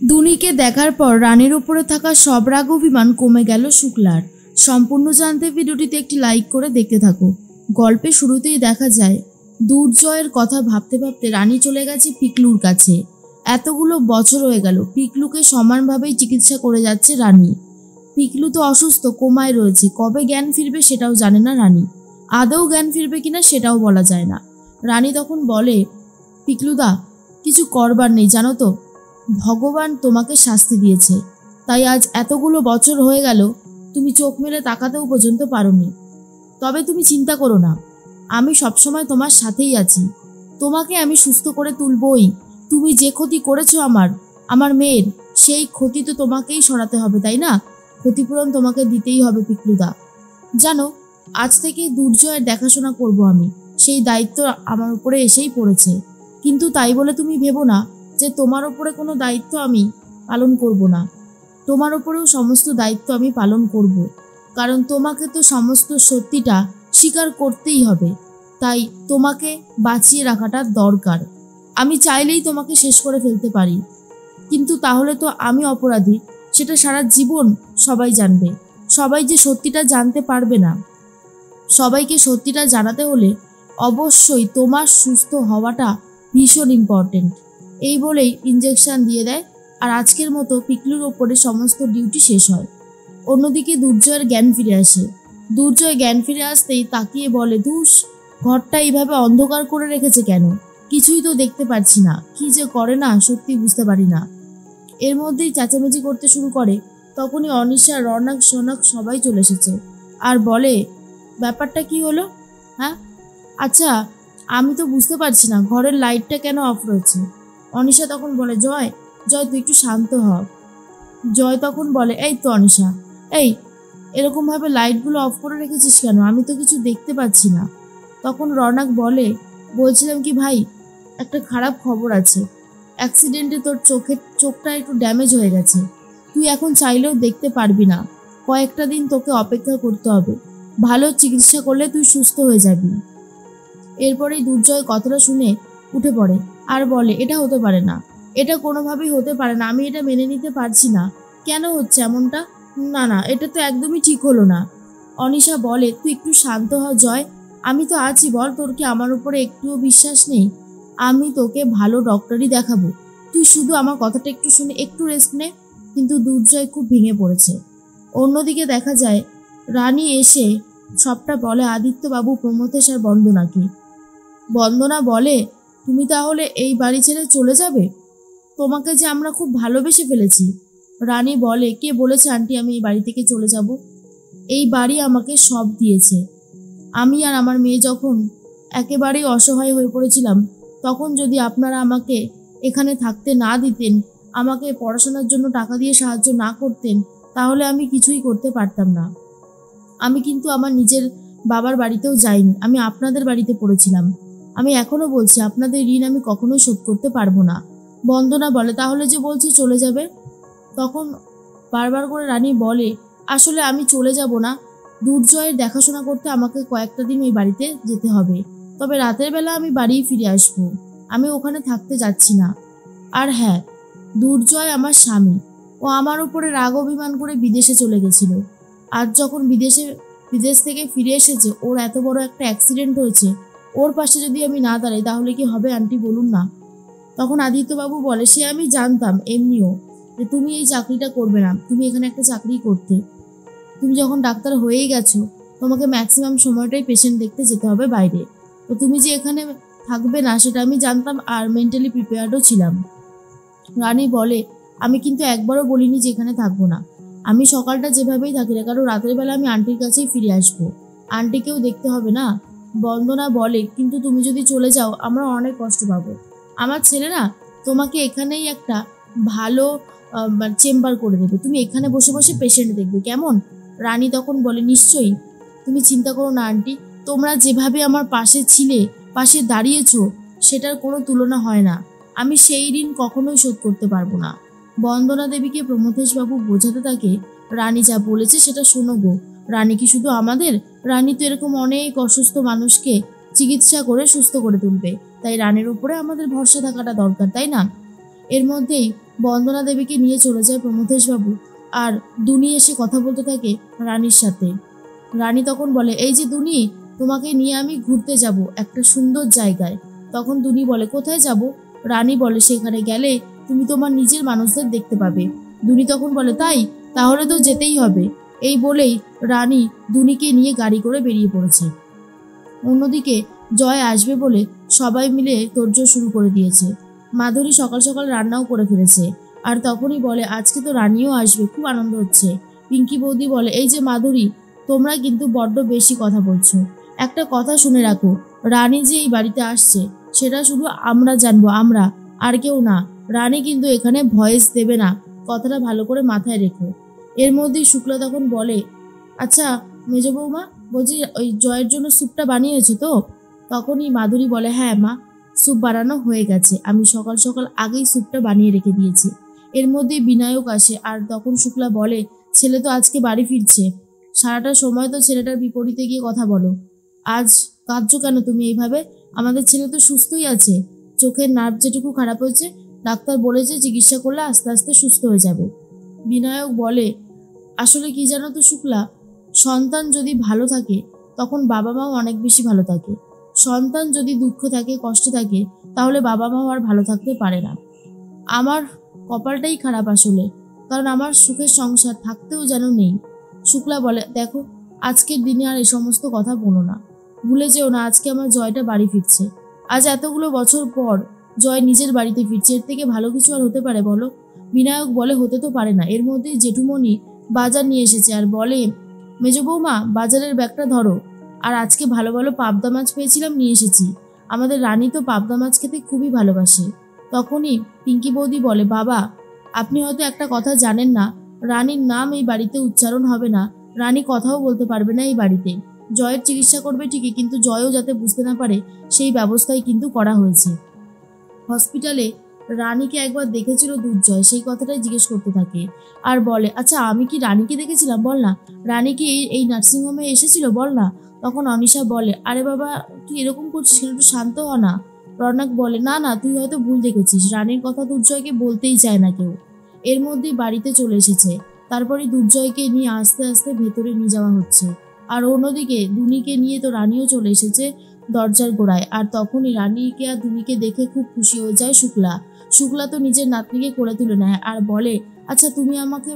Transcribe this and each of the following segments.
দুনিকে দেখার পর রানীর উপরে থাকা সব রাগ অভিমান কমে গেল শুক্লার। সম্পূর্ণ জানতে ভিডিওটিতে একটি লাইক করে দেখতে থাকো। গল্পের শুরুতেই দেখা যায় দুর্জয়ের কথা ভাবতে ভাবতে রানী চলে গেছে পিকলুর কাছে। এতগুলো বছর হয়ে গেল, পিকলুকে সমানভাবেই চিকিৎসা করে যাচ্ছে রানী। পিকলু তো অসুস্থ, কোমায় রয়েছে, কবে জ্ঞান ফিরবে সেটাও জানে না রানী। আদৌ জ্ঞান ফিরবে কিনা সেটাও বলা যায় না। রানী তখন বলে, পিকলুদা, কিছু করবার নেই জানো তো, ভগবান তোমাকে শাস্তি দিয়েছে, তাই আজ এতগুলো বছর হয়ে গেল তুমি চোখ মেলে তাকাতেও পর্যন্ত পারোনি। তবে তুমি চিন্তা করো না, আমি সবসময় তোমার সাথেই আছি, তোমাকে আমি সুস্থ করে তুলবই। তুমি যে ক্ষতি করেছো আমার মেয়ের, সেই ক্ষতি তো তোমাকেই সরাতে হবে, তাই না? ক্ষতিপূরণ তোমাকে দিতেই হবে পিকলুদা। জানো, আজ থেকে দুর্জয়ের দেখাশোনা করব আমি, সেই দায়িত্ব আমার উপরে এসেই পড়েছে। কিন্তু তাই বলে তুমি ভেবো না যে তোমার ওপরে কোনো দায়িত্ব আমি পালন করব না। তোমার ওপরেও সমস্ত দায়িত্ব আমি পালন করব, কারণ তোমাকে তো সমস্ত সত্যিটা স্বীকার করতেই হবে। তাই তোমাকে বাঁচিয়ে রাখাটা দরকার। আমি চাইলেই তোমাকে শেষ করে ফেলতে পারি, কিন্তু তাহলে তো আমি অপরাধী, সেটা সারা জীবন সবাই জানবে। সবাই যে সত্যিটা জানতে পারবে না। সবাইকে সত্যিটা জানাতে হলে অবশ্যই তোমার সুস্থ হওয়াটা ভীষণ ইম্পর্টেন্ট। এই বলেই ইঞ্জেকশন দিয়ে দেয়, আর আজকের মতো পিকলুর ওপরে সমস্ত ডিউটি শেষ হয়। অন্যদিকে দুর্জয়ের জ্ঞান ফিরে আসে। দুর্জয় জ্ঞান ফিরে আসতেই তাকিয়ে বলে, ধুস, ঘরটা এইভাবে অন্ধকার করে রেখেছে কেন? কিছুই তো দেখতে পাচ্ছি না, কি যে করে না সত্যি বুঝতে পারি না। এর মধ্যেই চেঁচামেচি করতে শুরু করে। তখনই অনিশা, রনক, সনক সবাই চলে এসেছে আর বলে, ব্যাপারটা কি হলো? হ্যাঁ, আচ্ছা, আমি তো বুঝতে পারছি না ঘরের লাইটটা কেন অফ রয়েছে। অনিশা তখন বলে, জয় জয় তুই একটু শান্ত হ। জয় তখন বলে, এই তো অনিশা, এই এরকমভাবে লাইটগুলো অফ করে রেখেছিস কেন? আমি তো কিছু দেখতে পাচ্ছি না। তখন রনক বলে, বলছিলাম কি ভাই, একটা খারাপ খবর আছে। অ্যাক্সিডেন্টে তোর চোখটা একটু ড্যামেজ হয়ে গেছে। তুই এখন চাইলেও দেখতে পারবি না, কয়েকটা দিন তোকে অপেক্ষা করতে হবে। ভালো চিকিৎসা করলে তুই সুস্থ হয়ে যাবি। এরপরেই দুর্জয় কথাটা শুনে উঠে পড়ে আর বলে, এটা হতে পারে না, এটা কোনোভাবেই হতে পারে না, আমি এটা মেনে নিতে পারছি না। কেন হচ্ছে এমনটা? না না, এটা তো একদমই ঠিক হলো না। অনিশা বলে, তুই একটু শান্ত হ জয়, আমি তো আছি, বল তোর কি আমার উপরে একটুও বিশ্বাস নেই? আমি তোকে ভালো ডক্টরই দেখাবো, তুই শুধু আমার কথাটা একটু শুনে একটু রেস্ট নে। কিন্তু দুর্জয় খুব ভেঙে পড়েছে। অন্যদিকে দেখা যায় রানী এসে সবটা বলে আদিত্যবাবু, প্রমথেশ আর বন্দনাকে। বন্দনা বলে, তুমি তাহলে এই বাড়ি ছেড়ে চলে যাবে? তোমাকে যে আমরা খুব ভালোবেসে ফেলেছি। রানী বলে, কে বলেছে আন্টি আমি এই বাড়ি থেকে চলে যাব? এই বাড়ি আমাকে সব দিয়েছে। আমি আর আমার মেয়ে যখন একেবারেই অসহায় হয়ে পড়েছিলাম, তখন যদি আপনারা আমাকে এখানে থাকতে না দিতেন, আমাকে পড়াশোনার জন্য টাকা দিয়ে সাহায্য না করতেন, তাহলে আমি কিছুই করতে পারতাম না। আমি কিন্তু আমার নিজের বাবার বাড়িতেও যাইনি, আমি আপনাদের বাড়িতে পড়েছিলাম। আমি এখনো বলছি, আপনাদের ঋণ আমি কখনোই শোধ করতে পারবো না। বন্দনা বলে, তাহলে যে বলছি চলে যাবে? তখন বারবার করে রানী বলে, আসলে আমি চলে যাব না, দুর্জয়ের দেখাশোনা করতে আমাকে কয়েকটা দিন এই বাড়িতে যেতে হবে, তবে রাতের বেলা আমি বাড়ি ফিরে আসবো, আমি ওখানে থাকতে যাচ্ছি না। আর হ্যাঁ, দুর্জয় আমার স্বামী, ও আমার উপরে রাগ অভিমান করে বিদেশে চলে গেছিল। আজ যখন বিদেশ থেকে ফিরে এসেছে, ওর এত বড় একটা অ্যাক্সিডেন্ট হয়েছে, ওর পাশে যদি আমি না দাঁড়াই তাহলে কি হবে আন্টি, বলুন না? তখন আদিত্যবাবু বলে, সে আমি জানতাম এমনিও যে তুমি এই চাকরিটা করবে না, তুমি এখানে একটা চাকরি করতে। তুমি যখন ডাক্তার হয়েই গেছো, তোমাকে ম্যাক্সিমাম সময়টাই পেশেন্ট দেখতে যেতে হবে বাইরে, তো তুমি যে এখানে থাকবে না সেটা আমি জানতাম, আর মেন্টালি প্রিপেয়ার্ডও ছিলাম। রানী বলে, আমি কিন্তু একবারও বলিনি যে এখানে থাকবো না, আমি সকালটা যেভাবেই থাকি না, কারণ রাতের বেলা আমি আন্টির কাছেই ফিরে আসবো, আন্টিকেও দেখতে হবে না। বন্দনা বলে, কিন্তু তুমি যদি চলে যাও আমরা অনেক কষ্ট পাবো। আমার ছেলে না তোমাকে এখানেই একটা ভালো চেম্বার করে দেবে, তুমি এখানে বসে বসে পেশেন্ট দেখবে, কেমন? রানী তখন বলে, নিশ্চয়ই, তুমি চিন্তা করো না আন্টি, তোমরা যেভাবে আমার পাশে ছিলে, পাশে দাঁড়িয়েছো, সেটার কোনো তুলনা হয় না। আমি সেই ঋণ কখনোই শোধ করতে পারবো না। বন্দনা দেবীকে প্রমথেশবাবু বোঝাতে থাকে, রানী যা বলেছে সেটা শোনো গো। রানী কি শুধু আমাদের, রানী তো এরকম অনেক অসুস্থ মানুষকে চিকিৎসা করে সুস্থ করে তুলবে, তাই রানীর উপরে আমাদের ভরসা থাকাটা দরকার, তাই না? এর মধ্যেই বন্দনা দেবীকে নিয়ে চলে যায় প্রমথেশবাবু, আর দুনি এসে কথা বলতে থাকে রানীর সাথে। রানী তখন বলে, এই যে দুনি, তোমাকে নিয়ে আমি ঘুরতে যাব একটা সুন্দর জায়গায়। তখন দুনি বলে, কোথায় যাব? রানী বলে, সেখানে গেলে তুমি তোমার নিজের মানুষদের দেখতে পাবে। দুনি তখন বলে, তাই? তাহলে তো যেতেই হবে। এই বলেই রানী দুনিকে নিয়ে গাড়ি করে বেরিয়ে পড়েছে। অন্যদিকে জয় আসবে বলে সবাই মিলে তোড়জোড় শুরু করে দিয়েছে। মাধুরী সকাল সকাল রান্নাও করে ফেলেছে। আর তখনই বলে, আজকে তো রানীও আসবে, খুব আনন্দ হচ্ছে। পিঙ্কি বৌদি বলে, এই যে মাধুরী, তোমরা কিন্তু বড্ড বেশি কথা বলছো। একটা কথা শুনে রাখো, রানী যে এই বাড়িতে আসছে সেটা শুধু আমরা জানবো, আমরা, আর কেউ না। রানী কিন্তু এখানে ভয়েস দেবে না, কথাটা ভালো করে মাথায় রেখো। এর মধ্যেই শুক্লা তখন বলে, আচ্ছা মেজ বৌমা, বলছি ওই জয়ের জন্য স্যুপটা বানিয়েছো তো? তখনই মাধুরী বলে, হ্যাঁ মা, স্যুপ বানানো হয়ে গেছে, আমি সকাল সকাল আগেই স্যুপটা বানিয়ে রেখে দিয়েছি। এর মধ্যেই বিনায়ক আসে, আর তখন শুক্লা বলে, ছেলে তো আজকে বাড়ি ফিরছে, সারাটা সময় তো ছেলেটার বিপরীতে গিয়ে কথা বলো। আজ কাঁদছো কেন তুমি এইভাবে? আমাদের ছেলে তো সুস্থই আছে, চোখের নার্ভ যেটুকু খারাপ হয়েছে ডাক্তার বলেছে চিকিৎসা করলে আস্তে আস্তে সুস্থ হয়ে যাবে। বিনায়ক বলে, আসলে কি জানো তো শুক্লা, সন্তান যদি ভালো থাকে তখন বাবা মাও অনেক বেশি ভালো থাকে। সন্তান যদি দুঃখ থাকে, কষ্ট থাকে, তাহলে বাবা মাও আর ভালো থাকতে পারে না। আমার কপালটাই খারাপ আসলে, কারণ আমার সুখের সংসার থাকতেও যেন নেই। শুক্লা বলে, দেখো, আজকের দিনে আর এই সমস্ত কথা বলো না, ভুলে যেও না আজকে আমার জয়টা বাড়ি ফিরছে। আজ এতগুলো বছর পর জয় নিজের বাড়িতে ফিরছে, এর থেকে ভালো কিছু আর হতে পারে বলো? বিনায়ক বলে, হতে তো পারে না। এর মধ্যেই জেঠুমণি বাজার নিয়ে এসেছে আর বলে, মেজ বৌমা, বাজারের ব্যাগটা ধরো, আর আজকে ভালো ভালো পাবদা মাছ পেয়েছিলাম, নিয়ে এসেছি। আমাদের রানী তো পাবদা মাছ খেতে খুবই ভালোবাসে। তখনই পিঙ্কি বৌদি বলে, বাবা, আপনি হয়তো একটা কথা জানেন না, রানীর নাম এই বাড়িতে উচ্চারণ হবে না, রানী কথাও বলতে পারবে না এই বাড়িতে। জয়ের চিকিৎসা করবে ঠিকই, কিন্তু জয়ও যাতে বুঝতে না পারে সেই ব্যবস্থাই কিন্তু করা হয়েছে। হসপিটালে রানীকে একবার দেখেছিল দুর্জয়, সেই কথাটাই জিজ্ঞেস করতে থাকে আর বলে, আচ্ছা আমি কি রানীকে দেখেছিলাম বল না? রানী কি এই নার্সিংহোমে এসেছিল বল না? তখন অনিশা বলে, আরে বাবা, তুই এরকম করছিস কেন, একটু শান্ত হ না। রৌনক বলে, না না, তুই হয়তো ভুল দেখেছিস, রানীর কথা দুর্জয়কে বলতেই চায় না কেউ। এর মধ্যেই বাড়িতে চলে এসেছে। তারপরে দুর্জয়কে নিয়ে আস্তে আস্তে ভেতরে নিয়ে যাওয়া হচ্ছে। আর অন্যদিকে দুনিকে নিয়ে তো রানীও চলে এসেছে দরজার গোড়ায়। আর তখনই রানীকে আর দুনিকে দেখে খুব খুশি হয়ে যায় শুক্লা। শুক্লা তো নিজের নাতনিকে কোলে তুলে নেয় আর বলে, আচ্ছা তুমি আমাকে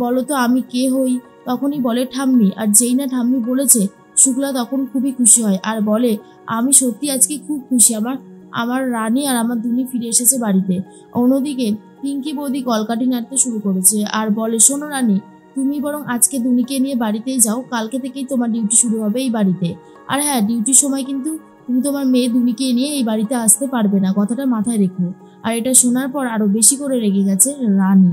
বলো তো আমি কে হই? তখনই বলে, ঠাম্মি। আর যেই না ঠাম্মি বলেছে, শুক্লা তখন খুবই খুশি হয় আর বলে, আমি সত্যি আজকে খুব খুশি, আমার আমার রানী আর আমার দুনি ফিরে এসেছে বাড়িতে। অন্যদিকে পিঙ্কি বৌদি কলকাঠি নাড়তে শুরু করেছে আর বলে, শোনো রানী, তুমি বরং আজকে দুনিকে নিয়ে বাড়িতেই যাও, কালকে থেকেই তোমার ডিউটি শুরু হবে এই বাড়িতে। আর হ্যাঁ, ডিউটির সময় কিন্তু তুমি তোমার মেয়ে দুনিকে নিয়ে এই বাড়িতে আসতে পারবে না, কথাটা মাথায় রেখো। আর এটা শোনার পর আরো বেশি করে রেগে গেছে রানী।